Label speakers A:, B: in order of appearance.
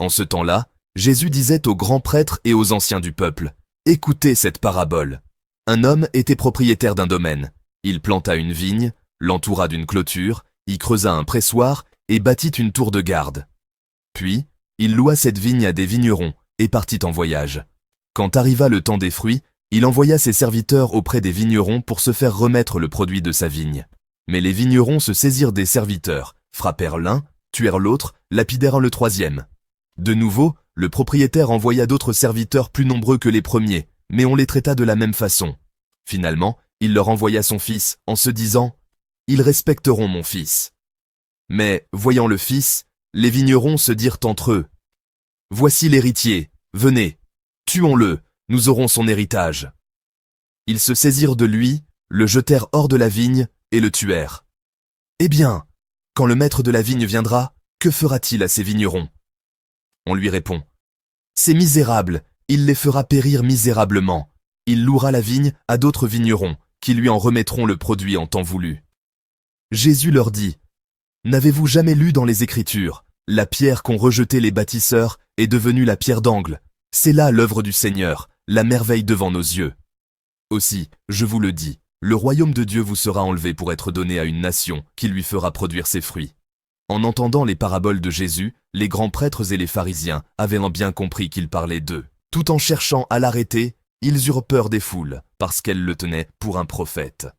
A: En ce temps-là, Jésus disait aux grands prêtres et aux anciens du peuple, « Écoutez cette parabole. Un homme était propriétaire d'un domaine. Il planta une vigne, l'entoura d'une clôture, y creusa un pressoir et bâtit une tour de garde. Puis, il loua cette vigne à des vignerons et partit en voyage. Quand arriva le temps des fruits, il envoya ses serviteurs auprès des vignerons pour se faire remettre le produit de sa vigne. Mais les vignerons se saisirent des serviteurs, frappèrent l'un, tuèrent l'autre, lapidèrent le troisième. De nouveau, le propriétaire envoya d'autres serviteurs plus nombreux que les premiers, mais on les traita de la même façon. Finalement, il leur envoya son fils, en se disant « Ils respecteront mon fils. » Mais, voyant le fils, les vignerons se dirent entre eux « Voici l'héritier, venez, tuons-le, nous aurons son héritage. » Ils se saisirent de lui, le jetèrent hors de la vigne et le tuèrent. Eh bien, quand le maître de la vigne viendra, que fera-t-il à ces vignerons? On lui répond « Ces misérables, il les fera périr misérablement. Il louera la vigne à d'autres vignerons, qui lui en remettront le produit en temps voulu. » Jésus leur dit « N'avez-vous jamais lu dans les Écritures, la pierre qu'ont rejetée les bâtisseurs est devenue la pierre d'angle. C'est là l'œuvre du Seigneur, la merveille devant nos yeux. Aussi, je vous le dis, le royaume de Dieu vous sera enlevé pour être donné à une nation qui lui fera produire ses fruits. » En entendant les paraboles de Jésus, les grands prêtres et les pharisiens avaient bien compris qu'il parlait d'eux. Tout en cherchant à l'arrêter, ils eurent peur des foules, parce qu'elles le tenaient pour un prophète.